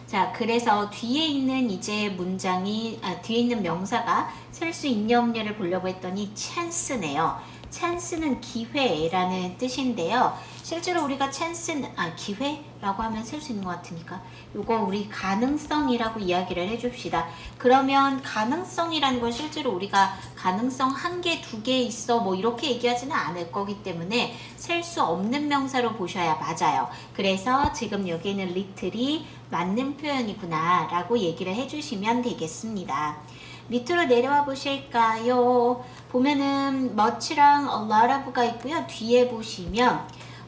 자, 그래서 뒤에 있는 이제 문장이, 뒤에 있는 명사가 셀 수 있냐 없냐를 보려고 했더니 chance네요. chance는 기회라는 뜻인데요. 실제로 우리가 chance는, 기회라고 하면 셀 수 있는 것 같으니까 요거 우리 가능성이라고 이야기를 해줍시다. 그러면 가능성이라는 건 실제로 우리가 가능성 한 개, 두 개 있어 뭐 이렇게 얘기하지는 않을 거기 때문에 셀 수 없는 명사로 보셔야 맞아요. 그래서 지금 여기에는 little이 맞는 표현이구나 라고 얘기를 해주시면 되겠습니다. 밑으로 내려와 보실까요? 보면은 much랑 a lot of가 있고요. 뒤에 보시면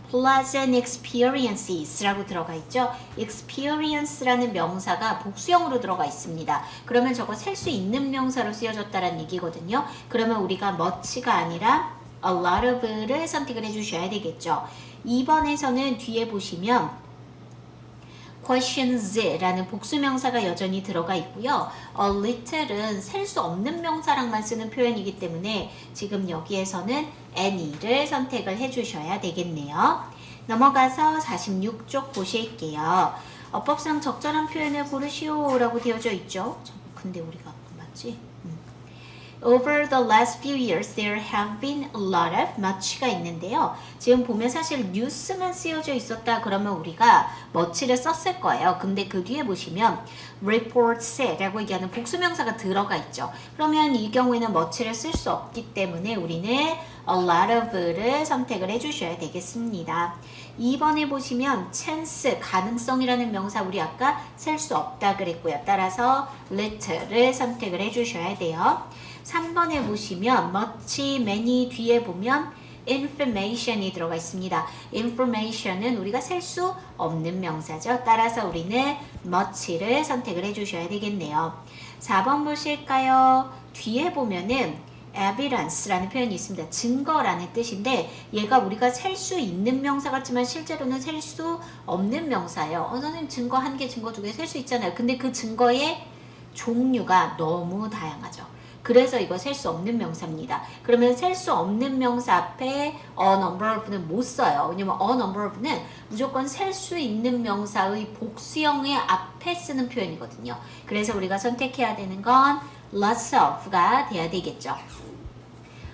pleasant experiences 라고 들어가 있죠. experience라는 명사가 복수형으로 들어가 있습니다. 그러면 저거 셀 수 있는 명사로 쓰여졌다는 얘기거든요. 그러면 우리가 much가 아니라 a lot of를 선택을 해주셔야 되겠죠. 2번에서는 뒤에 보시면 questions라는 복수명사가 여전히 들어가 있고요. a little은 셀 수 없는 명사랑만 쓰는 표현이기 때문에 지금 여기에서는 any를 선택을 해주셔야 되겠네요. 넘어가서 46쪽 보실게요. 어법상 적절한 표현을 고르시오 라고 되어져 있죠. 근데 우리가 맞지? Over the last few years, there have been a lot of much가 있는데요. 지금 보면 사실 news만 쓰여져 있었다 그러면 우리가 much를 썼을 거예요. 근데 그 뒤에 보시면 reports라고 얘기하는 복수명사가 들어가 있죠. 그러면 이 경우에는 much를 쓸 수 없기 때문에 우리는 a lot of를 선택을 해주셔야 되겠습니다. 2번에 보시면 chance, 가능성이라는 명사 우리 아까 셀 수 없다 그랬고요. 따라서 little를 선택을 해주셔야 돼요. 3번에 보시면 much, many 뒤에 보면 information이 들어가 있습니다. information은 우리가 셀 수 없는 명사죠. 따라서 우리는 much를 선택을 해주셔야 되겠네요. 4번 보실까요? 뒤에 보면은 evidence라는 표현이 있습니다. 증거라는 뜻인데 얘가 우리가 셀 수 있는 명사 같지만 실제로는 셀 수 없는 명사예요. 선생님 증거 한 개, 증거 두 개 셀 수 있잖아요. 근데 그 증거의 종류가 너무 다양하죠. 그래서 이거 셀 수 없는 명사입니다. 그러면 셀 수 없는 명사 앞에 a number of는 못 써요. 왜냐면 a number of는 무조건 셀 수 있는 명사의 복수형의 앞에 쓰는 표현이거든요. 그래서 우리가 선택해야 되는 건 lots of가 돼야 되겠죠.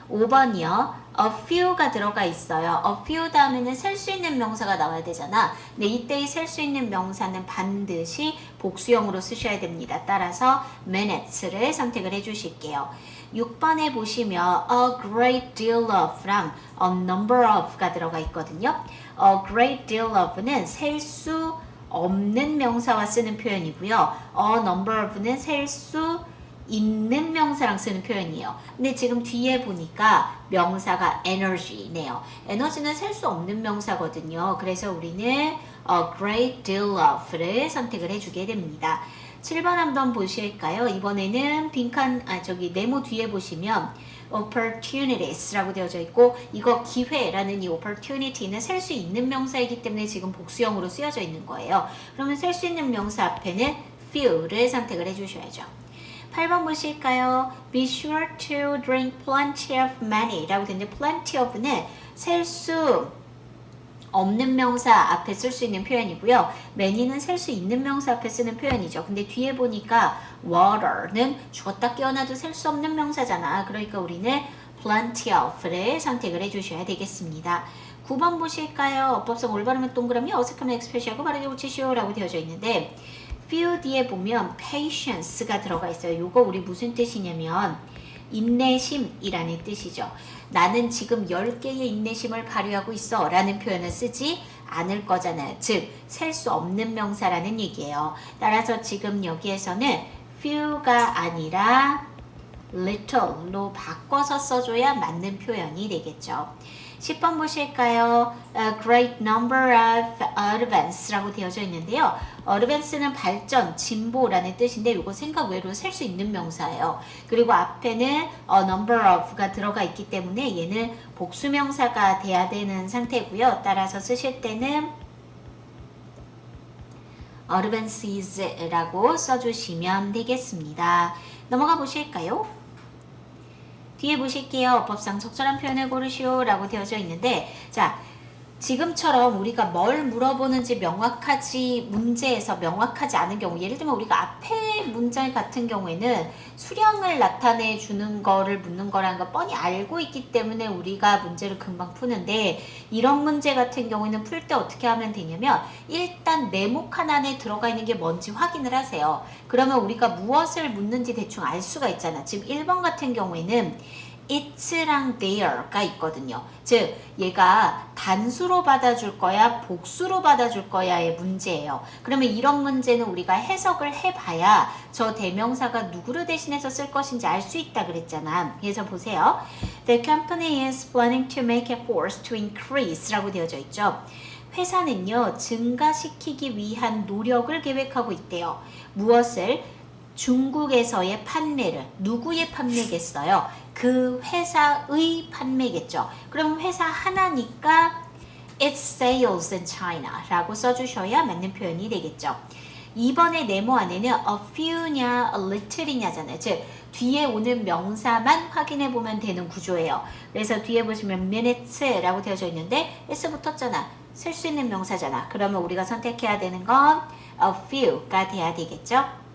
5번이요. a few가 들어가 있어요. a few 다음에는 셀 수 있는 명사가 나와야 되잖아. 근데 이때의 셀 수 있는 명사는 반드시 복수형으로 쓰셔야 됩니다. 따라서 minutes를 선택을 해주실게요. 6번에 보시면 a great deal of랑 a number of가 들어가 있거든요. a great deal of는 셀 수 없는 명사와 쓰는 표현이고요. a number of는 셀 수 있는 명사랑 쓰는 표현이에요. 근데 지금 뒤에 보니까 명사가 energy네요. 에너지는 셀 수 없는 명사거든요. 그래서 우리는 a great deal of를 선택을 해주게 됩니다. 7번 한번 보실까요? 이번에는 빈칸, 네모 뒤에 보시면 opportunities라고 되어져 있고 이거 기회라는 이 opportunity는 셀 수 있는 명사이기 때문에 지금 복수형으로 쓰여져 있는 거예요. 그러면 셀 수 있는 명사 앞에는 few를 선택을 해주셔야죠. 8번 보실까요? Be sure to drink plenty of many 라고 되는데 plenty of는 셀 수 없는 명사 앞에 쓸 수 있는 표현이고요. many는 셀 수 있는 명사 앞에 쓰는 표현이죠. 근데 뒤에 보니까 water는 죽었다 깨어나도 셀 수 없는 명사잖아. 그러니까 우리는 plenty of를 선택을 해주셔야 되겠습니다. 9번 보실까요? 어법상 올바르면 동그라미, 어색하면 엑스프레시하고 바르게 고치시오 라고 되어져 있는데 few 뒤에 보면 patience가 들어가 있어요. 요거 우리 무슨 뜻이냐면 인내심이라는 뜻이죠. 나는 지금 10개의 인내심을 발휘하고 있어 라는 표현을 쓰지 않을 거잖아요. 즉, 셀 수 없는 명사라는 얘기예요. 따라서 지금 여기에서는 few가 아니라 little로 바꿔서 써줘야 맞는 표현이 되겠죠. 10번 보실까요? A great number of advance라고 되어져 있는데요. advance는 발전, 진보라는 뜻인데 이거 생각 외로 셀 수 있는 명사예요. 그리고 앞에는 a number of가 들어가 있기 때문에 얘는 복수명사가 돼야 되는 상태고요. 따라서 쓰실 때는 advances라고 써주시면 되겠습니다. 넘어가 보실까요? 뒤에 보실게요. 법상 적절한 표현을 고르시오 라고 되어져 있는데 자 지금처럼 우리가 뭘 물어보는지 문제에서 명확하지 않은 경우, 예를 들면 우리가 앞에 문장 같은 경우에는 수량을 나타내 주는 거를 묻는 거라는 걸 뻔히 알고 있기 때문에 우리가 문제를 금방 푸는데, 이런 문제 같은 경우에는 풀 때 어떻게 하면 되냐면 일단 네모칸 안에 들어가 있는 게 뭔지 확인을 하세요. 그러면 우리가 무엇을 묻는지 대충 알 수가 있잖아. 지금 1번 같은 경우에는 it'랑 there가 있거든요. 즉 얘가 단수로 받아줄 거야 복수로 받아줄 거야의 문제예요. 그러면 이런 문제는 우리가 해석을 해봐야 저 대명사가 누구를 대신해서 쓸 것인지 알 수 있다 그랬잖아. 그래서 보세요. The company is planning to make efforts to increase 라고 되어져 있죠. 회사는요 증가시키기 위한 노력을 계획하고 있대요. 무엇을? 중국에서의 판매를. 누구의 판매겠어요? 그 회사의 판매겠죠. 그럼 회사 하나니까 Its sales in China 라고 써주셔야 맞는 표현이 되겠죠. 2번의 네모 안에는 a few냐 a little이냐잖아요. 즉 뒤에 오는 명사만 확인해 보면 되는 구조예요. 그래서 뒤에 보시면 minutes 라고 되어져 있는데 s 붙었잖아. 쓸 수 있는 명사잖아. 그러면 우리가 선택해야 되는 건 a few가 돼야 되겠죠.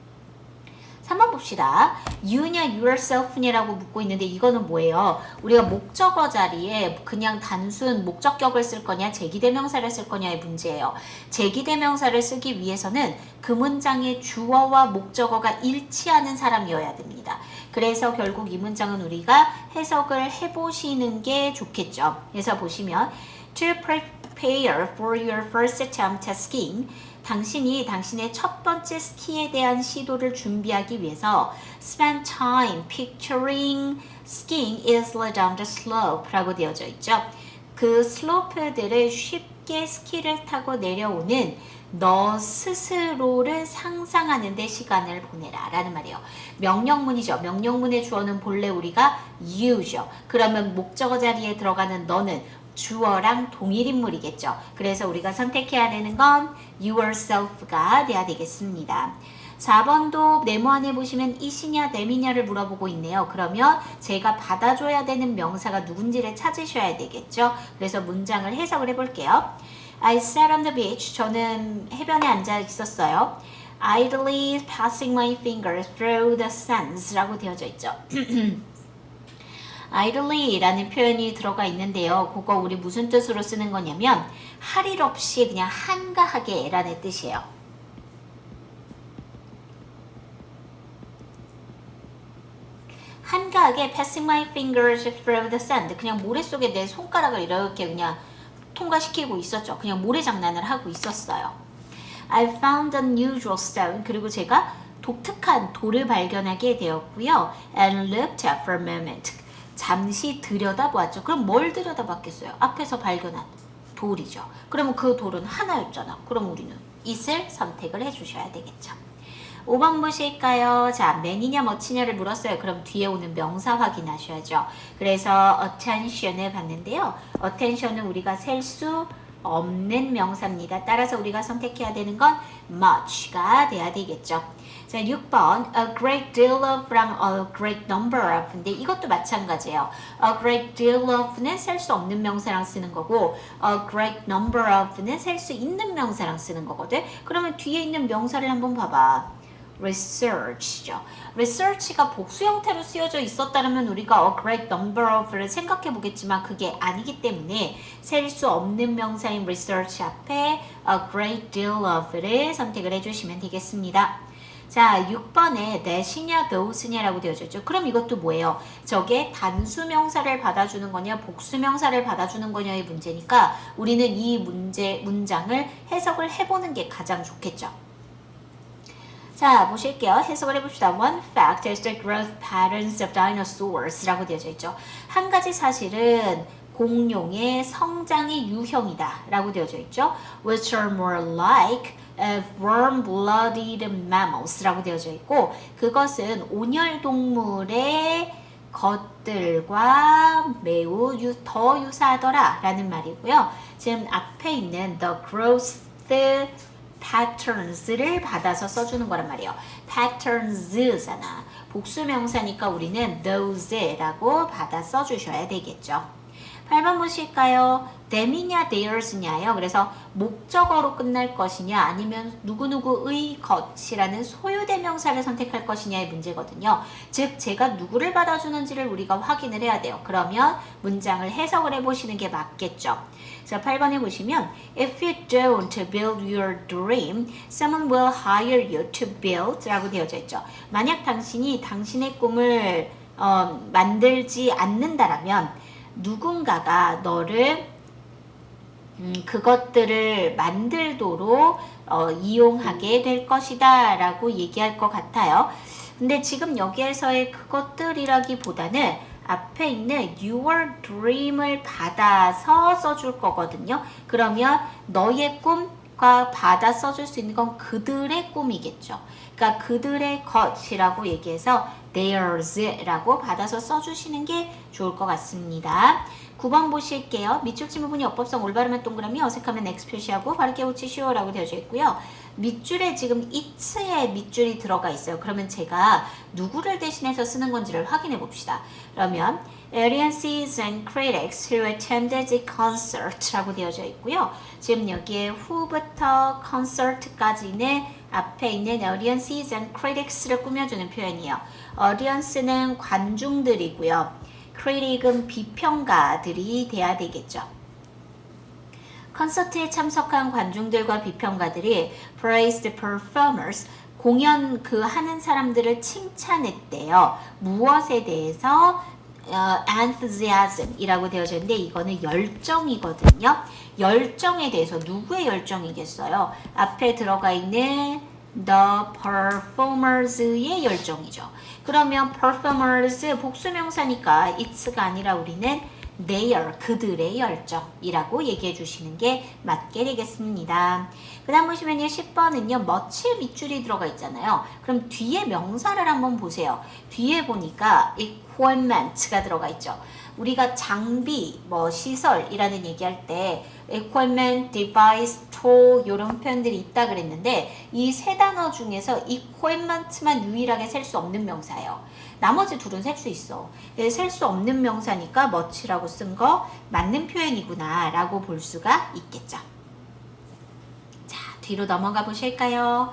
3번 봅시다. you냐 yourself냐라고 묻고 있는데 이거는 뭐예요? 우리가 목적어 자리에 그냥 단순 목적격을 쓸 거냐 제기대명사를 쓸 거냐의 문제예요. 제기대명사를 쓰기 위해서는 그 문장의 주어와 목적어가 일치하는 사람이어야 됩니다. 그래서 결국 이 문장은 우리가 해석을 해보시는 게 좋겠죠. 그래서 보시면 to prepare for your first attempt at skiing, 당신이 당신의 첫 번째 스키에 대한 시도를 준비하기 위해서 spend time picturing skiing easily down the slope 라고 되어져 있죠. 그 슬로프들을 쉽게 스키를 타고 내려오는 너 스스로를 상상하는 데 시간을 보내라 라는 말이에요. 명령문이죠. 명령문의 주어는 본래 우리가 you죠. 그러면 목적어 자리에 들어가는 너는 주어랑 동일 인물이겠죠. 그래서 우리가 선택해야 되는 건 yourself가 돼야 되겠습니다. 4번도 네모 안에 보시면 이시냐 nem이냐를 물어보고 있네요. 그러면 제가 받아줘야 되는 명사가 누군지를 찾으셔야 되겠죠. 그래서 문장을 해석을 해볼게요. I sat on the beach. 저는 해변에 앉아 있었어요. Idly passing my fingers through the sands 라고 되어져 있죠. idly 라는 표현이 들어가 있는데요. 그거 우리 무슨 뜻으로 쓰는 거냐면 할 일 없이 그냥 한가하게 라는 뜻이에요. 한가하게 passing my fingers through the sand, 그냥 모래 속에 내 손가락을 이렇게 그냥 통과시키고 있었죠. 그냥 모래 장난을 하고 있었어요. I found an unusual stone. 그리고 제가 독특한 돌을 발견하게 되었고요. And looked at for a moment. 잠시 들여다보았죠. 그럼 뭘 들여다봤겠어요? 앞에서 발견한 돌이죠. 그러면 그 돌은 하나였잖아. 그럼 우리는 it을 선택을 해주셔야 되겠죠. 5번 보실까요? 자, man이냐 much냐를 물었어요. 그럼 뒤에 오는 명사 확인하셔야죠. 그래서 attention을 봤는데요. attention은 우리가 셀 수 없는 명사입니다. 따라서 우리가 선택해야 되는 건 much가 돼야 되겠죠. 자, 6번 a great deal of랑 a great number of. 근데 이것도 마찬가지예요. a great deal of는 셀 수 없는 명사랑 쓰는 거고 a great number of는 셀 수 있는 명사랑 쓰는 거거든. 그러면 뒤에 있는 명사를 한번 봐봐. research죠. research가 복수 형태로 쓰여져 있었다면 우리가 a great number of를 생각해 보겠지만 그게 아니기 때문에 셀 수 없는 명사인 research 앞에 a great deal of를 선택을 해주시면 되겠습니다. 자, 6번에 that이냐 those냐라고 되어져 있죠. 그럼 이것도 뭐예요? 저게 단수 명사를 받아주는 거냐 복수 명사를 받아주는 거냐의 문제니까 우리는 이 문장을 해석을 해보는 게 가장 좋겠죠. 자, 보실게요. 해석을 해봅시다. One fact is the growth patterns of dinosaurs 라고 되어져 있죠. 한 가지 사실은 공룡의 성장의 유형이다 라고 되어져 있죠. Which are more like warm-blooded mammals 라고 되어져 있고 그것은 온혈동물의 것들과 매우 더 유사하더라 라는 말이고요. 지금 앞에 있는 the growth patterns를 받아서 써주는 거란 말이에요. patterns잖아. 복수 명사니까 우리는 those라고 받아 써주셔야 되겠죠. 8번 보실까요? them이냐 theirs냐요. 그래서 목적어로 끝날 것이냐 아니면 누구누구의 것이라는 소유대명사를 선택할 것이냐의 문제거든요. 즉 제가 누구를 받아주는지를 우리가 확인을 해야 돼요. 그러면 문장을 해석을 해보시는 게 맞겠죠. 자, 8번에 보시면 If you don't build your dream, someone will hire you to build 라고 되어져 있죠. 만약 당신이 당신의 꿈을 만들지 않는다라면 누군가가 너를 그것들을 만들도록 이용하게 될 것이다 라고 얘기할 것 같아요. 근데 지금 여기에서의 그것들이라기보다는 앞에 있는 your dream을 받아서 써줄 거거든요. 그러면 너의 꿈과 받아 써줄 수 있는 건 그들의 꿈이겠죠. 그러니까 그들의 것이라고 얘기해서 theirs라고 받아서 써주시는 게 좋을 것 같습니다. 9번 보실게요. 밑줄 친 부분이 어법성 올바르면 동그라미, 어색하면 X 표시하고 바르게 붙이시오 라고 되어져 있고요. 밑줄에 지금 it의 밑줄이 들어가 있어요. 그러면 제가 누구를 대신해서 쓰는 건지를 확인해 봅시다. 그러면 audiences and critics who attended the concert 라고 되어져 있고요. 지금 여기에 who부터 concert까지는 앞에 있는 audiences and critics를 꾸며주는 표현이에요. audience는 관중들이고요. critic은 비평가들이 돼야 되겠죠. 콘서트에 참석한 관중들과 비평가들이 praised performers, 공연 그 하는 사람들을 칭찬했대요. 무엇에 대해서? enthusiasm이라고 되어져 있는데 이거는 열정이거든요. 열정에 대해서 누구의 열정이겠어요? 앞에 들어가 있는 the performers의 열정이죠. 그러면 performers 복수명사니까 it's가 아니라 우리는 their, 그들의 열정이라고 얘기해 주시는 게 맞게 되겠습니다. 그 다음 보시면요 10번은요 much의 밑줄이 들어가 있잖아요. 그럼 뒤에 명사를 한번 보세요. 뒤에 보니까 equipment가 들어가 있죠. 우리가 장비, 뭐 시설이라는 얘기할 때 equipment, device, tool 이런 표현들이 있다 그랬는데 이 세 단어 중에서 equipment만 유일하게 셀 수 없는 명사예요. 나머지 둘은 셀 수 있어. 셀 수 없는 명사니까 much라고 쓴 거 맞는 표현이구나 라고 볼 수가 있겠죠. 자, 뒤로 넘어가 보실까요?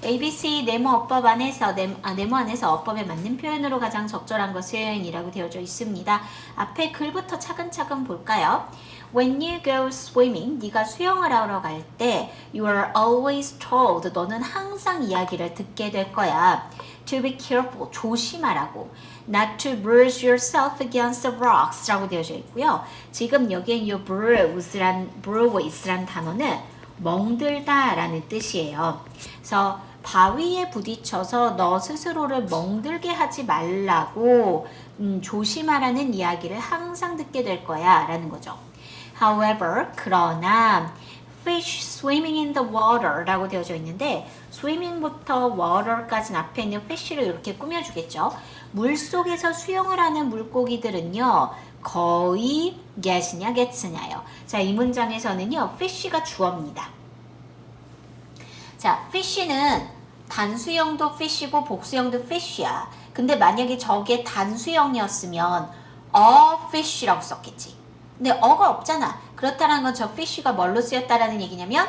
ABC 네모 어법 안에서 네모 안에서 어법에 맞는 표현으로 가장 적절한 것은 이라고 되어져 있습니다. 앞에 글부터 차근차근 볼까요? When you go swimming, 네가 수영을 하러 갈 때 you are always told, 너는 항상 이야기를 듣게 될 거야. To be careful, 조심하라고. Not to bruise yourself against the rocks 라고 되어져 있고요. 지금 여기에 이 bruise란 단어는 멍들다 라는 뜻이에요. 그래서 바위에 부딪혀서 너 스스로를 멍들게 하지 말라고 조심하라는 이야기를 항상 듣게 될 거야 라는 거죠. However, 그러나 fish swimming in the water 라고 되어져 있는데 swimming부터 water까지는 앞에 있는 fish를 이렇게 꾸며주겠죠. 물속에서 수영을 하는 물고기들은요. 거의 get이냐 gets냐요. 자, 이 문장에서는요. fish가 주어입니다. 자, fish는 단수형도 fish고 복수형도 fish야. 근데 만약에 저게 단수형이었으면 a fish라고 썼겠지. 근데 어가 없잖아. 그렇다는 건 저 fish가 뭘로 쓰였다라는 얘기냐면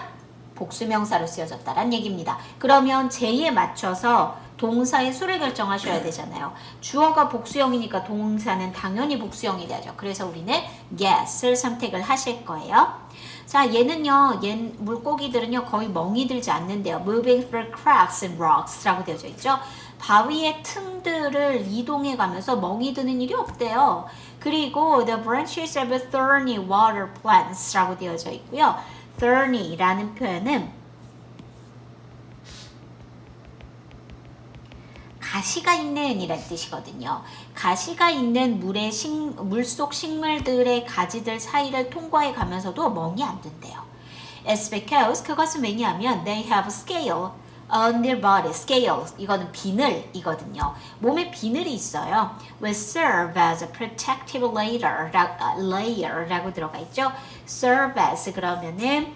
복수명사로 쓰여졌다라는 얘기입니다. 그러면 제에 맞춰서 동사의 수를 결정하셔야 되잖아요. 주어가 복수형이니까 동사는 당연히 복수형이 되죠. 그래서 우리는 get을 선택을 하실 거예요. 자, 얘는요, 물고기들은요, 거의 멍이 들지 않는데요. Moving through cracks and rocks 라고 되어져 있죠. 바위의 틈들을 이동해 가면서 멍이 드는 일이 없대요. 그리고 the branches of thorny water plants 라고 되어져 있고요. thorny 라는 표현은 가시가 있는 이란 뜻이거든요. 가시가 있는 물속 식물들의 가지들 사이를 통과해 가면서도 멍이 안 든대요. It's because 그것은 왜냐하면 they have scale on their body. scale 이거는 비늘이거든요. 몸에 비늘이 있어요. will serve as a protective layer라고 들어가 있죠. serve as 그러면은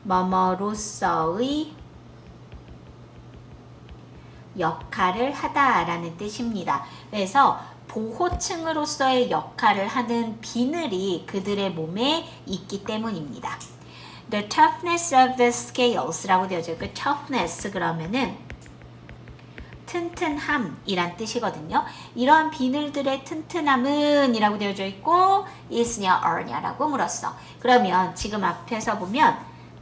뭐뭐로서의 역할을 하다라는 뜻입니다. 그래서 보호층으로서의 역할을 하는 비늘이 그들의 몸에 있기 때문입니다. The toughness of the scales라고 되어져 있고 toughness 그러면은 튼튼함이란 뜻이거든요. 이러한 비늘들의 튼튼함은 이라고 되어져 있고 is냐 are냐라고 물었어. 그러면 지금 앞에서 보면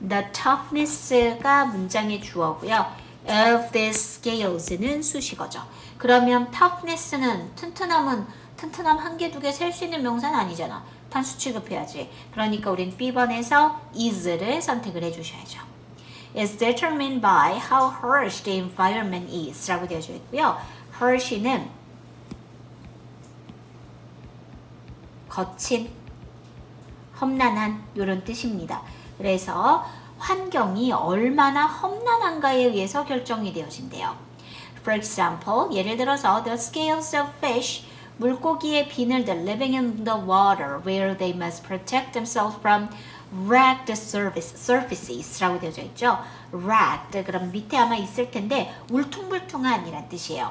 the toughness가 문장의 주어고요. of the scales는 수식어죠. 그러면 toughness는 튼튼함은 튼튼함 한 개, 두 개 셀 수 있는 명사는 아니잖아. 단수 취급해야지. 그러니까 우린 B번에서 is를 선택을 해주셔야죠. is determined by how harsh the environment is 라고 되어져 있고요. harsh는 거친, 험난한 이런 뜻입니다. 그래서 환경이 얼마나 험난한가에 의해서 결정이 되어진대요. For example, 예를 들어서 the scales of fish, 물고기의 비늘들 living in the water where they must protect themselves from ragged surfaces 라고 되어져 있죠. ragged 그럼 밑에 아마 있을 텐데 울퉁불퉁한 이란 뜻이에요.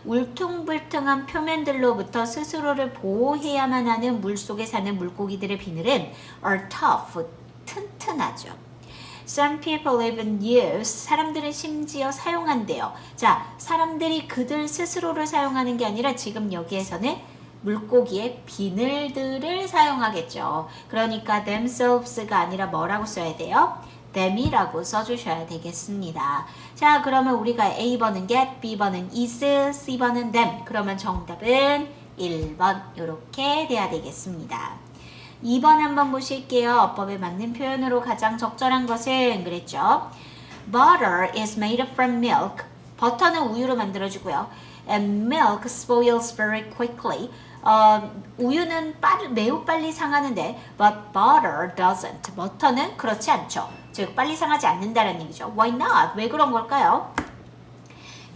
울퉁불퉁한 표면들로부터 스스로를 보호해야만 하는 물속에 사는 물고기들의 비늘은 are tough, 튼튼하죠. Some people even use, 사람들은 심지어 사용한대요. 자, 사람들이 그들 스스로를 사용하는 게 아니라 지금 여기에서는 물고기의 비늘들을 사용하겠죠. 그러니까 themselves가 아니라 뭐라고 써야 돼요? them이라고 써주셔야 되겠습니다. 자, 그러면 우리가 A번은 get, B번은 is, C번은 them. 그러면 정답은 1번 이렇게 돼야 되겠습니다. 2번 한번 보실게요. 어법에 맞는 표현으로 가장 적절한 것은 그랬죠. Butter is made from milk. 버터는 우유로 만들어지고요. And milk spoils very quickly. 우유는 매우 빨리 상하는데 but butter doesn't. 버터는 그렇지 않죠. 즉 빨리 상하지 않는다는 얘기죠. Why not? 왜 그런 걸까요?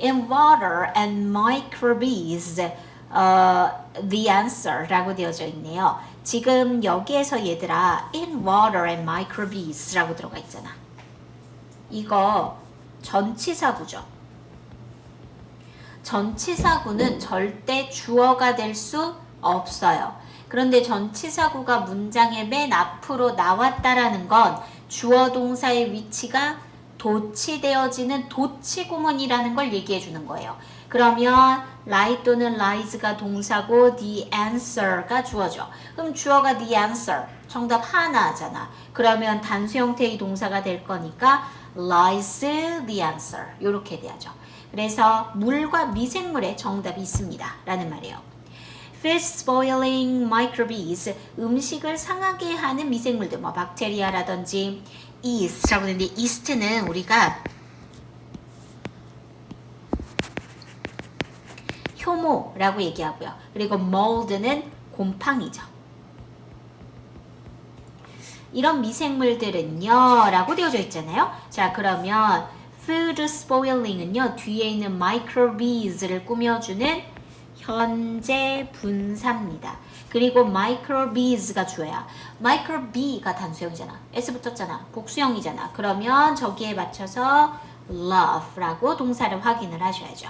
In water and microbes the answer 라고 되어져 있네요. 지금 여기에서 얘들아 in water and microbes 라고 들어가 있잖아. 이거 전치사구죠. 전치사구는 절대 주어가 될 수 없어요. 그런데 전치사구가 문장의 맨 앞으로 나왔다라는 건 주어 동사의 위치가 도치되어지는 도치구문이라는 걸 얘기해 주는 거예요. 그러면 lie 또는 lies가 동사고 the answer가 주어죠. 그럼 주어가 the answer, 정답 하나잖아. 그러면 단수 형태의 동사가 될 거니까 lies the answer 이렇게 돼야죠. 그래서 물과 미생물의 정답이 있습니다 라는 말이에요. Fish spoiling microbes, 음식을 상하게 하는 미생물들, 뭐 박테리아라든지 yeast라고 하는데 yeast는 우리가 효모라고 얘기하고요. 그리고 mold는 곰팡이죠. 이런 미생물들은요 라고 되어져 있잖아요. 자, 그러면 food spoiling은요 뒤에 있는 microbes를 꾸며주는 현재 분사입니다. 그리고 microbes가 주어야. microbe가 단수형이잖아. s 붙었잖아. 복수형이잖아. 그러면 저기에 맞춰서 love라고 동사를 확인을 하셔야죠.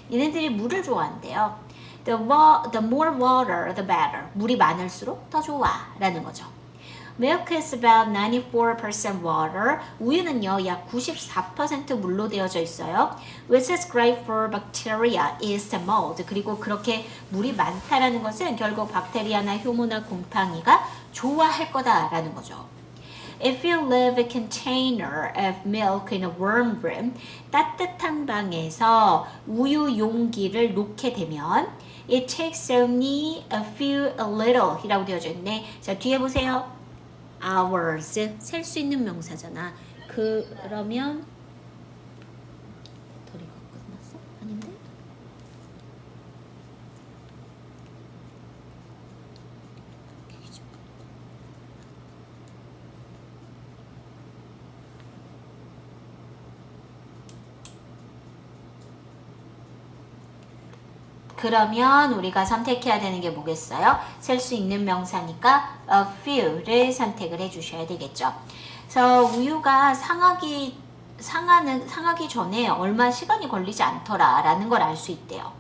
얘네들이 물을 좋아한대요. The more water, the better. 물이 많을수록 더 좋아 라는 거죠. Milk is about 94% water. 우유는요, 약 94% 물로 되어져 있어요. Which is great for bacteria, yeast, and mold. 그리고 그렇게 물이 많다라는 것은 결국 박테리아나 효모나 곰팡이가 좋아할 거다라는 거죠. If you leave a container of milk in a warm room, 따뜻한 방에서 우유 용기를 놓게 되면 it takes only a few a little 이라고 되어져 있네. 자, 뒤에 보세요. hours, 셀 수 있는 명사잖아. 그러면 더리가 끝났어? 아닌데? 그러면 우리가 선택해야 되는 게 뭐겠어요? 셀 수 있는 명사니까 a few를 선택을 해주셔야 되겠죠. 그래서 우유가 상하기 전에 얼마 시간이 걸리지 않더라라는 걸 알 수 있대요.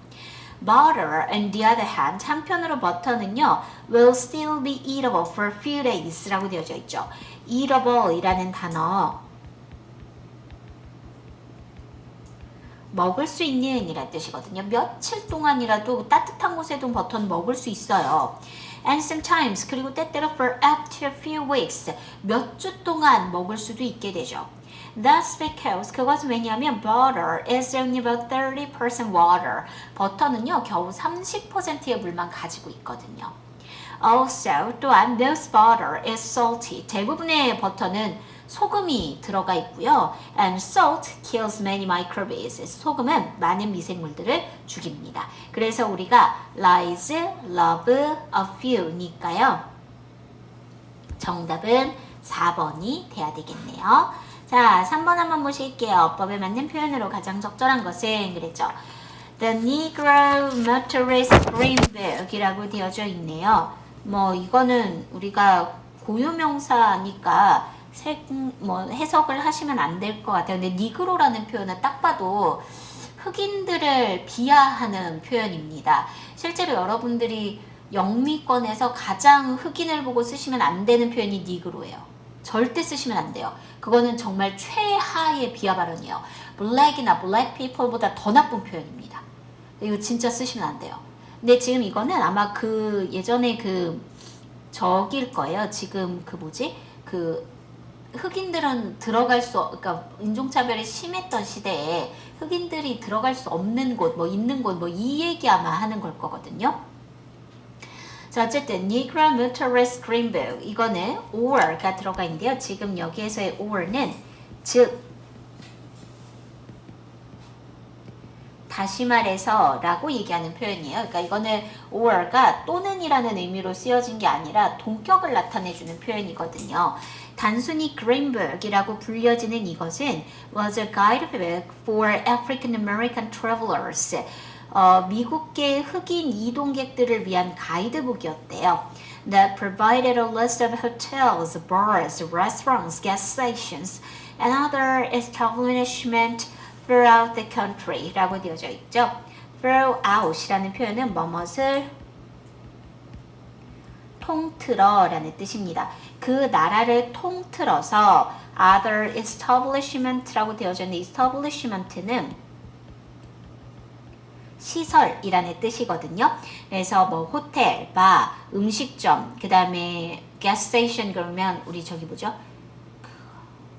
Butter, on the other hand, 한편으로 버터는요, will still be eatable for a few days 라고 되어져 있죠. eatable 이라는 단어, 먹을 수 있는 이란 뜻이거든요. 며칠 동안이라도 따뜻한 곳에도 버터는 먹을 수 있어요. And sometimes, 그리고 때때로 for up to a few weeks, 몇 주 동안 먹을 수도 있게 되죠. That's because, 그것은 왜냐하면 butter is only about 30% water. 버터는요, 겨우 30%의 물만 가지고 있거든요. Also, 또한 most butter is salty. 대부분의 버터는 소금이 들어가 있고요. And salt kills many microbes. 소금은 많은 미생물들을 죽입니다. 그래서 우리가 lies, love, a few니까요. 정답은 4번이 돼야 되겠네요. 자, 3번 한번 보실게요. 어법에 맞는 표현으로 가장 적절한 것은 그랬죠. The Negro Motorist Greenberg이라고 되어져 있네요. 뭐 이거는 우리가 고유명사니까 해석을 하시면 안 될 것 같아요. 근데 니그로라는 표현은 딱 봐도 흑인들을 비하하는 표현입니다. 실제로 여러분들이 영미권에서 가장 흑인을 보고 쓰시면 안 되는 표현이 니그로예요. 절대 쓰시면 안 돼요. 그거는 정말 최하의 비하 발언이에요. 블랙이나 블랙 피플보다 더 나쁜 표현입니다. 이거 진짜 쓰시면 안 돼요. 근데 지금 이거는 아마 그 예전에 저길 거예요. 지금 흑인들은 그러니까 인종차별이 심했던 시대에 흑인들이 들어갈 수 없는 곳, 있는 곳, 이 얘기 아마 하는 걸 거거든요. 자, 어쨌든 Negro Motorist Greenberg, 이거는 or가 들어가 있는데요. 지금 여기에서의 or는 즉, 다시 말해서 라고 얘기하는 표현이에요. 그러니까 이거는 or가 또는이라는 의미로 쓰여진 게 아니라 동격을 나타내주는 표현이거든요. 단순히 Greenberg이라고 불려지는 이것은 was a guidebook for African American travelers. 미국계 흑인 이동객들을 위한 가이드북이었대요. That provided a list of hotels, bars, restaurants, gas stations, and other establishments throughout the country 라고 되어져 있죠. throughout이라는 표현은 뭐뭇을 통틀어 라는 뜻입니다. 그 나라를 통틀어서 other establishment라고 되어져 있는 establishment는 시설이라는 뜻이거든요. 그래서 호텔, 바, 음식점, 그 다음에 gas station 그러면 우리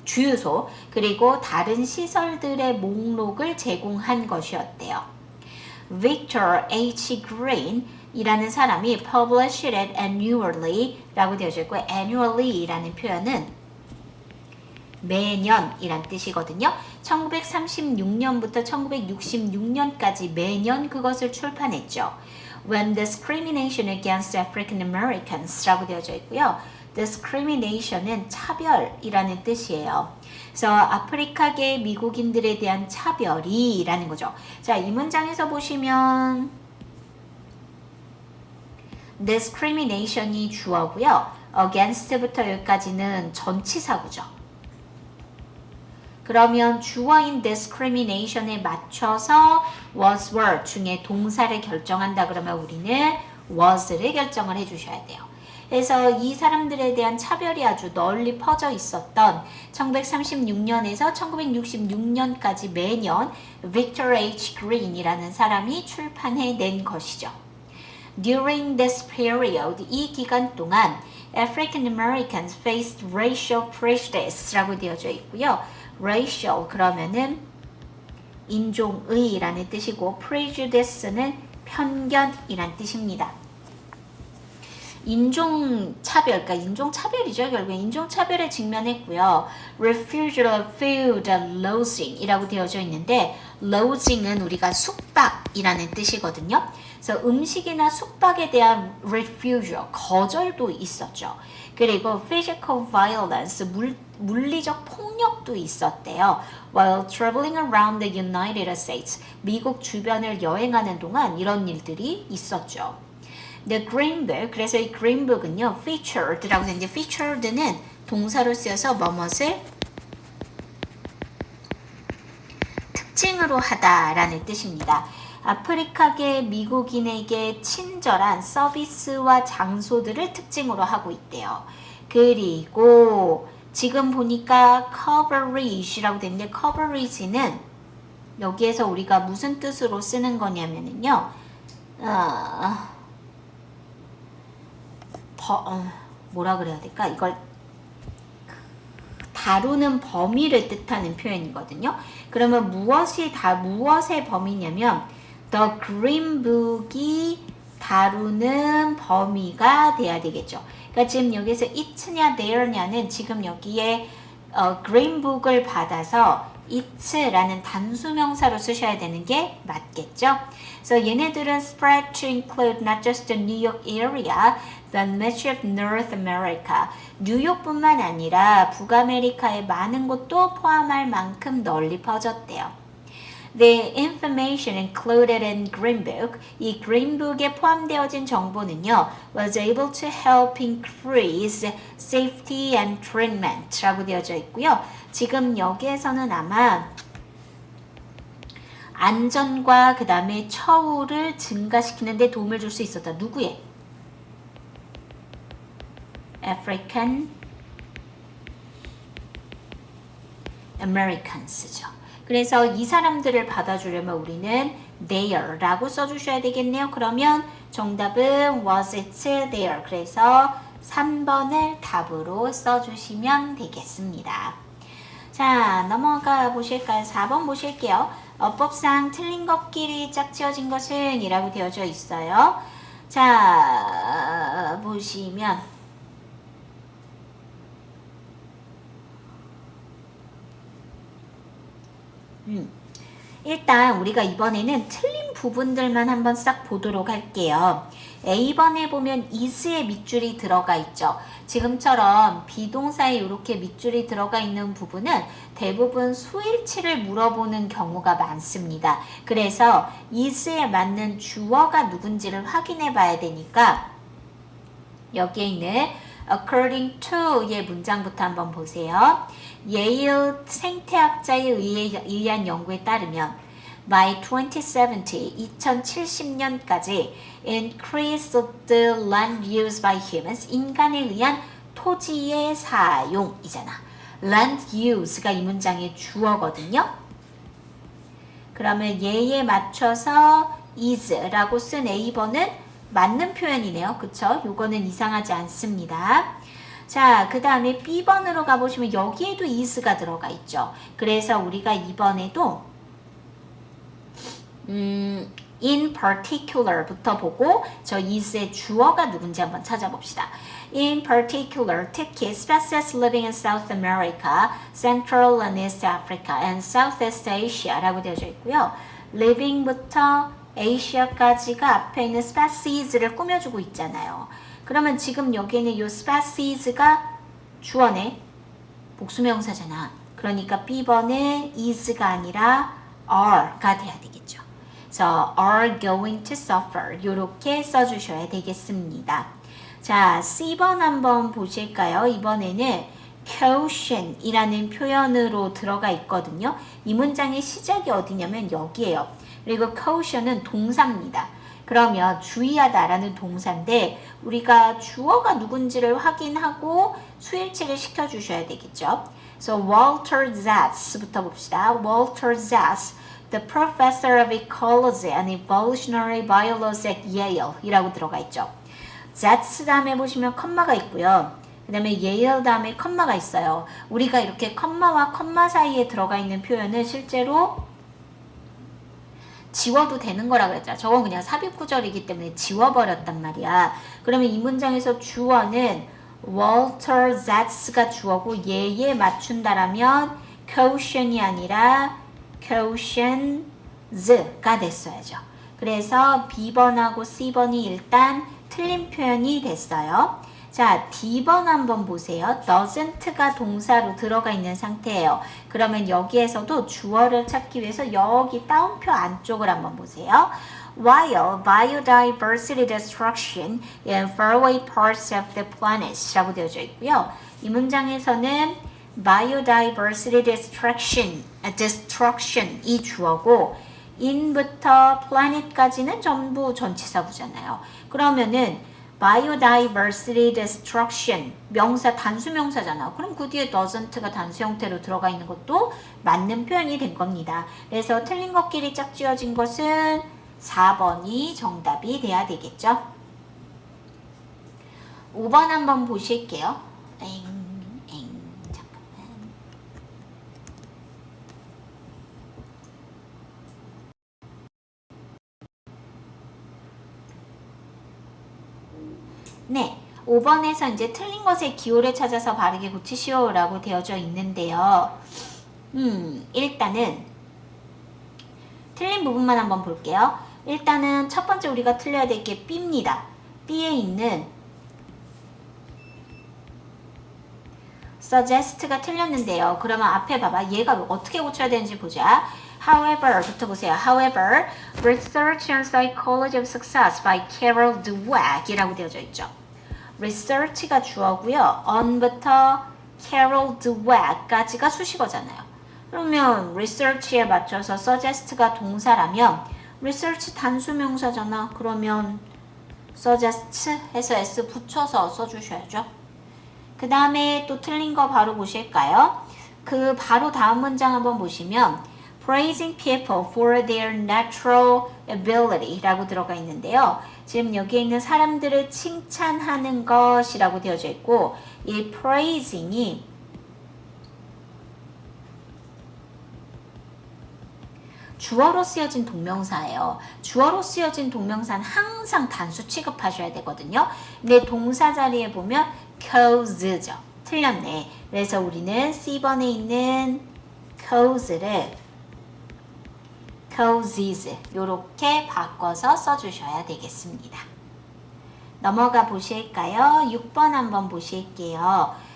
주유소, 그리고 다른 시설들의 목록을 제공한 것이었대요. Victor H. Green 이라는 사람이 published it annually 라고 되어져 있고 annually 이라는 표현은 매년이란 뜻이거든요. 1936년부터 1966년까지 매년 그것을 출판했죠. When discrimination against African Americans 라고 되어져 있고요. discrimination은 차별이라는 뜻이에요. 그래서 아프리카계 미국인들에 대한 차별이라는 거죠. 자, 이 문장에서 보시면 discrimination이 주어고요. against부터 여기까지는 전치사구죠. 그러면 주어인 discrimination에 맞춰서 was, were 중에 동사를 결정한다 그러면 우리는 was를 결정을 해주셔야 돼요. 그래서 이 사람들에 대한 차별이 아주 널리 퍼져 있었던 1936년에서 1966년까지 매년 Victor H. Green이라는 사람이 출판해낸 것이죠. During this period, 이 기간 동안 African Americans faced racial prejudice라고 되어져 있고요. racial 그러면은 인종의라는 뜻이고 prejudice는 편견이란 뜻입니다. 인종차별, 그러니까 인종차별이죠. 결국엔 인종차별에 직면했고요. refusal of food and loathing 이라고 되어져 있는데 loathing은 우리가 숙박이라는 뜻이거든요. 그래서 음식이나 숙박에 대한 refusal, 거절도 있었죠. 그리고 physical violence, 물리적 폭력도 있었대요. While traveling around the United States, 미국 주변을 여행하는 동안 이런 일들이 있었죠. The Greenberg, 그래서 이 Greenberg은요, featured라고 되는데 featured는 동사로 쓰여서 뭐뭇을 특징으로 하다라는 뜻입니다. 아프리카계 미국인에게 친절한 서비스와 장소들을 특징으로 하고 있대요. 그리고 지금 보니까 coverage라고 되는데 coverage는 여기에서 우리가 무슨 뜻으로 쓰는 거냐면요. 뭐라 그래야 될까? 이걸 다루는 범위를 뜻하는 표현이거든요. 그러면 무엇의 범위냐면 The Green Book이 다루는 범위가 돼야 되겠죠. 그러니까 지금 여기서 it냐 there냐는 지금 여기에 Green Book을 받아서 it라는 단수명사로 쓰셔야 되는 게 맞겠죠. So 얘네들은 spread to include not just the New York area, but much of North America. 뉴욕뿐만 아니라 북아메리카의 많은 곳도 포함할 만큼 널리 퍼졌대요. The information included in Green Book, 이 Green Book에 포함되어진 정보는요, was able to help increase safety and treatment 라고 되어져 있고요. 지금 여기에서는 아마 안전과 그 다음에 처우를 증가시키는 데 도움을 줄 수 있었다. 누구의? African Americans죠. 그래서 이 사람들을 받아주려면 우리는 there라고 써주셔야 되겠네요. 그러면 정답은 was it there. 그래서 3번을 답으로 써주시면 되겠습니다. 자, 넘어가 보실까요? 4번 보실게요. 어법상 틀린 것끼리 짝지어진 것은 이라고 되어져 있어요. 자, 보시면 일단 우리가 이번에는 틀린 부분들만 한번 싹 보도록 할게요. A번에 보면 is의 밑줄이 들어가 있죠. 지금처럼 비동사에 이렇게 밑줄이 들어가 있는 부분은 대부분 수일치를 물어보는 경우가 많습니다. 그래서 is에 맞는 주어가 누군지를 확인해 봐야 되니까 여기에 있는 according to의 문장부터 한번 보세요. 예일 생태학자에 의한 연구에 따르면 by 2070년까지 increase the land used by humans, 인간에 의한 토지의 사용이잖아. land use가 이 문장의 주어거든요. 그러면 얘에 맞춰서 is라고 쓴 A번은 맞는 표현이네요. 그쵸? 요거는 이상하지 않습니다. 자, 그 다음에 B번으로 가보시면 여기에도 is가 들어가 있죠. 그래서 우리가 이번에도 in particular부터 보고 저 is의 주어가 누군지 한번 찾아봅시다. In particular, 특히 species living in South America, Central and East Africa, and Southeast Asia라고 되어져 있고요. living부터 Asia까지가 앞에 있는 species를 꾸며주고 있잖아요. 그러면 지금 여기에는 이 species가 주어네. 복수명사잖아. 그러니까 B번은 is가 아니라 are가 돼야 되겠죠. 그래서 are going to suffer 이렇게 써주셔야 되겠습니다. 자, C번 한번 보실까요? 이번에는 caution이라는 표현으로 들어가 있거든요. 이 문장의 시작이 어디냐면 여기에요. 그리고 caution은 동사입니다. 그러면 주의하다라는 동사인데 우리가 주어가 누군지를 확인하고 수일치를 시켜주셔야 되겠죠. So Walter Zatz부터 봅시다. Walter Zatz, the professor of ecology and evolutionary biology at Yale 이라고 들어가 있죠. Zatz 다음에 보시면 컴마가 있고요. 그 다음에 Yale 다음에 컴마가 있어요. 우리가 이렇게 컴마와 컴마 사이에 들어가 있는 표현은 실제로 지워도 되는 거라 그랬잖아. 저건 그냥 삽입구절이기 때문에 지워버렸단 말이야. 그러면 이 문장에서 주어는 Walter Zatz가 주어고 얘에 맞춘다라면 caution이 아니라 cautions가 됐어야죠. 그래서 B번하고 C번이 일단 틀린 표현이 됐어요. 자, D번 한번 보세요. doesn't가 동사로 들어가 있는 상태예요. 그러면 여기에서도 주어를 찾기 위해서 여기 따옴표 안쪽을 한번 보세요. While biodiversity destruction in faraway parts of the planet 라고 되어져 있고요. 이 문장에서는 biodiversity destruction 이 주어고 in부터 planet까지는 전부 전치사구잖아요. 그러면은 biodiversity destruction 명사 단수명사잖아. 그럼 그 뒤에 doesn't가 단수 형태로 들어가 있는 것도 맞는 표현이 된 겁니다. 그래서 틀린 것끼리 짝지어진 것은 4번이 정답이 돼야 되겠죠. 5번 한번 보실게요. 잠깐만. 네, 5번에서 이제 틀린 것의 기호를 찾아서 바르게 고치시오 라고 되어져 있는데요. 일단은 틀린 부분만 한번 볼게요. 일단은 첫 번째 우리가 틀려야 될 게 B입니다. B에 있는 suggest가 틀렸는데요. 그러면 앞에 봐봐. 얘가 어떻게 고쳐야 되는지 보자. However부터 보세요. However, Research on Psychology of Success by Carol Dweck 이라고 되어져 있죠. Research가 주어고요. on부터 Carol Dweck까지가 수식어잖아요. 그러면 research에 맞춰서 suggest가 동사라면 research 단수명사잖아. 그러면 suggest 해서 s 붙여서 써주셔야죠. 그 다음에 또 틀린 거 바로 보실까요? 그 바로 다음 문장 한번 보시면 praising people for their natural ability 라고 들어가 있는데요. 지금 여기에 있는 사람들을 칭찬하는 것이라고 되어져 있고 이 praising이 주어로 쓰여진 동명사예요. 주어로 쓰여진 동명사는 항상 단수 취급하셔야 되거든요. 근데 동사 자리에 보면 cause죠. 틀렸네. 그래서 우리는 C번에 있는 cause를 causes 이렇게 바꿔서 써주셔야 되겠습니다. 넘어가 보실까요? 6번 한번 보실게요.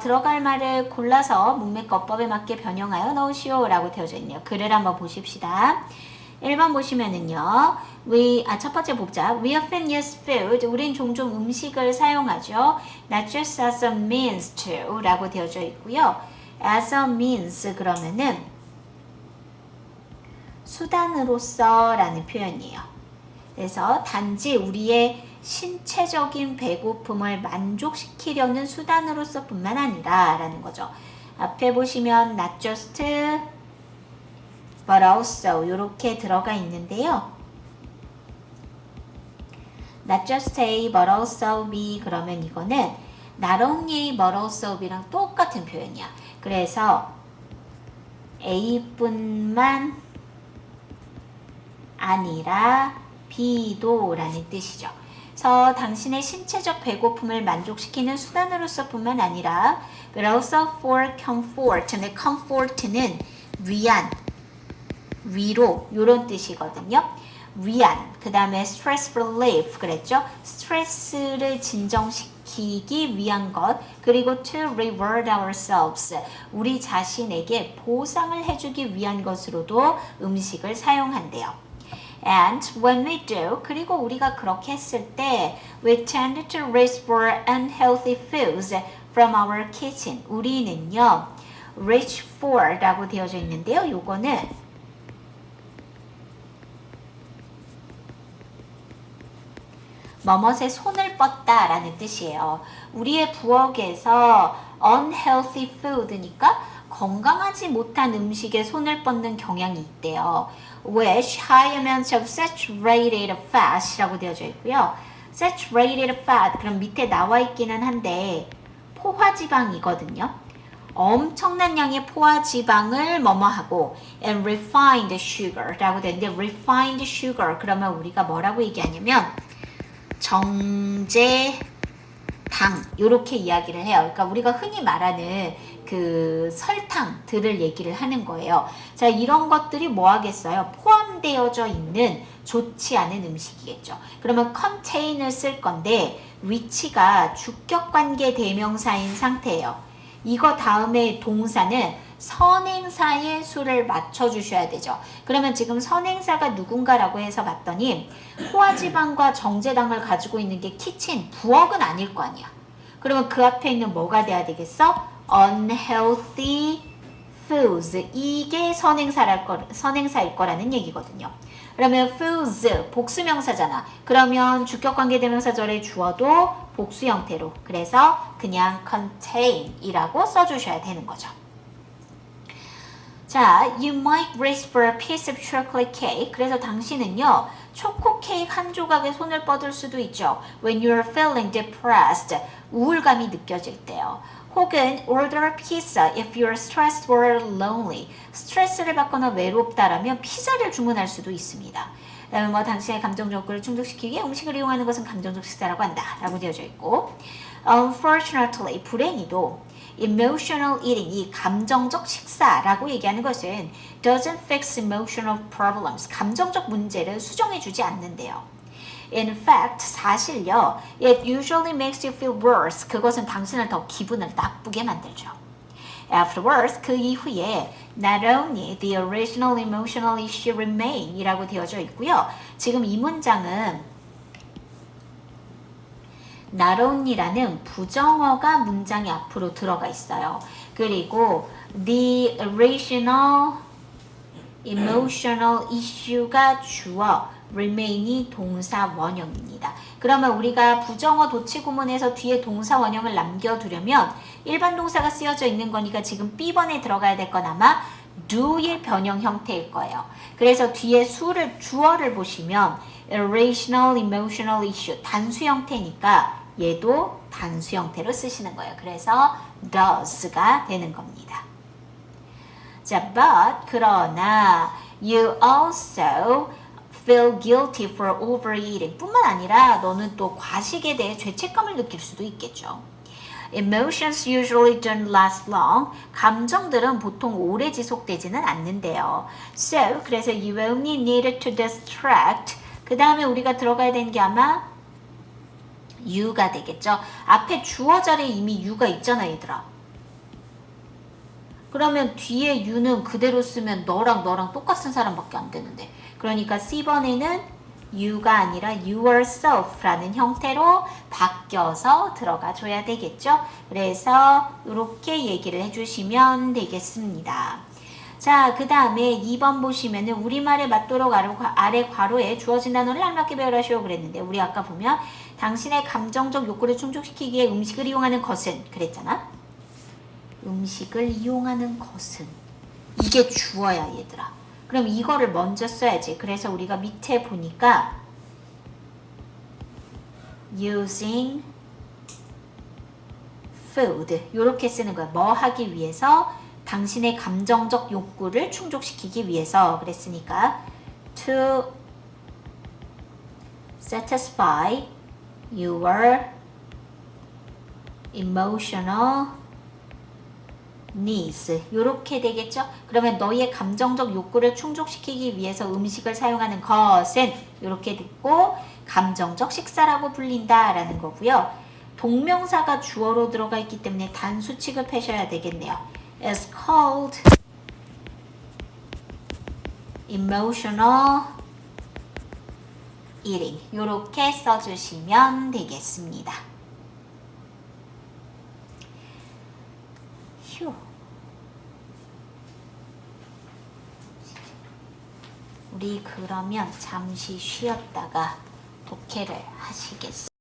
들어갈 말을 골라서 문맥어법에 맞게 변형하여 넣으시오 라고 되어져 있네요. 글을 한번 보십시다. 1번 보시면은요. 첫 번째 보자. We often use food. 우린 종종 음식을 사용하죠. Not just as a means to 라고 되어져 있고요. As a means 그러면은 수단으로서 라는 표현이에요. 그래서 단지 우리의 신체적인 배고픔을 만족시키려는 수단으로서 뿐만 아니라 라는 거죠. 앞에 보시면 not just but also 이렇게 들어가 있는데요. not just A but also B 그러면 이거는 not only A but also B랑 똑같은 표현이야. 그래서 A뿐만 아니라 B도 라는 뜻이죠. 그래서 당신의 신체적 배고픔을 만족시키는 수단으로서 뿐만 아니라 but also for comfort. 근데 comfort는 위안, 위로 이런 뜻이거든요. 위안, 그 다음에 stress relief 그랬죠. 스트레스를 진정시키기 위한 것, 그리고 to reward ourselves 우리 자신에게 보상을 해주기 위한 것으로도 음식을 사용한대요. And when we do, 그리고 우리가 그렇게 했을 때 we tend to reach for unhealthy foods from our kitchen. 우리는요, reach for 라고 되어져 있는데요. 요거는 뭐뭇에 손을 뻗다 라는 뜻이에요. 우리의 부엌에서 unhealthy food니까 건강하지 못한 음식에 손을 뻗는 경향이 있대요. Which high amounts of saturated fat이라고 되어져 있고요. saturated fat 그럼 밑에 나와 있기는 한데 포화지방이거든요. 엄청난 양의 포화지방을 뭐뭐하고 and refined sugar라고 되는데 refined sugar 그러면 우리가 뭐라고 얘기하냐면 정제 당 이렇게 이야기를 해요. 그러니까 우리가 흔히 말하는 그 설탕들을 얘기를 하는 거예요. 자, 이런 것들이 뭐 하겠어요? 포함되어져 있는 좋지 않은 음식이겠죠. 그러면 contain을 쓸 건데 위치가 주격관계 대명사인 상태예요. 이거 다음에 동사는 선행사의 수를 맞춰주셔야 되죠. 그러면 지금 선행사가 누군가라고 해서 봤더니 포화지방과 정제당을 가지고 있는 게 키친, 부엌은 아닐 거 아니야. 그러면 그 앞에 있는 뭐가 돼야 되겠어? unhealthy foods 이게 선행사일 거라는 얘기거든요. 그러면 foods 복수명사잖아. 그러면 주격관계대명사절에 주어도 복수 형태로 그래서 그냥 contain이라고 써주셔야 되는 거죠. 자, you might reach for a piece of chocolate cake. 그래서 당신은요, 초코 케이크 한 조각에 손을 뻗을 수도 있죠. When you're feeling depressed, 우울감이 느껴질 때요. 혹은 order a pizza if you're stressed or lonely. 스트레스를 받거나 외롭다라면 피자를 주문할 수도 있습니다. 그다음에 뭐 당신의 감정 욕구를 충족시키기 위해 음식을 이용하는 것은 감정적 식사라고 한다라고 되어져 있고, unfortunately 불행히도 emotional eating, 이 감정적 식사라고 얘기하는 것은 doesn't fix emotional problems, 감정적 문제를 수정해주지 않는데요. In fact, 사실요, it usually makes you feel worse. 그것은 당신을 더 기분을 나쁘게 만들죠. Afterwards, 그 이후에 not only the original emotional issue remain 이라고 되어져 있고요. 지금 이 문장은 not only라는 부정어가 문장의 앞으로 들어가 있어요. 그리고 the original emotional issue가 주어, remain이 동사 원형입니다. 그러면 우리가 부정어 도치구문에서 뒤에 동사 원형을 남겨두려면 일반 동사가 쓰여져 있는 거니까 지금 B번에 들어가야 될 건 아마 do의 변형 형태일 거예요. 그래서 뒤에 주어를 보시면 irrational emotional issue 단수 형태니까 얘도 단수 형태로 쓰시는 거예요. 그래서 does가 되는 겁니다. 자, but 그러나 you also feel guilty for overeating 뿐만 아니라 너는 또 과식에 대해 죄책감을 느낄 수도 있겠죠. Emotions usually don't last long. 감정들은 보통 오래 지속되지는 않는데요. So, 그래서 you only needed to distract. 그 다음에 우리가 들어가야 되는 게 아마 you가 되겠죠. 앞에 주어 자리에 이미 you가 있잖아, 얘들아. 그러면 뒤에 you는 그대로 쓰면 너랑 똑같은 사람밖에 안 되는데. 그러니까 C번에는 you가 아니라 yourself라는 형태로 바뀌어서 들어가 줘야 되겠죠. 그래서 이렇게 얘기를 해주시면 되겠습니다. 자, 그 다음에 2번 보시면은 우리말에 맞도록 아래 괄호에 주어진 단어를 알맞게 배열하시오 그랬는데 우리 아까 보면 당신의 감정적 욕구를 충족시키기에 음식을 이용하는 것은 그랬잖아. 음식을 이용하는 것은 이게 주어야 얘들아. 그럼 이거를 먼저 써야지. 그래서 우리가 밑에 보니까 using food 이렇게 쓰는 거야. 뭐 하기 위해서? 당신의 감정적 욕구를 충족시키기 위해서 그랬으니까 to satisfy your emotional needs 이렇게 되겠죠? 그러면 너의 감정적 욕구를 충족시키기 위해서 음식을 사용하는 것은 이렇게 듣고 감정적 식사라고 불린다라는 거고요. 동명사가 주어로 들어가 있기 때문에 단수 취급하셔야 되겠네요. It's called emotional eating 이렇게 써주시면 되겠습니다. 휴. 우리 그러면 잠시 쉬었다가 독해를 하시겠습니다.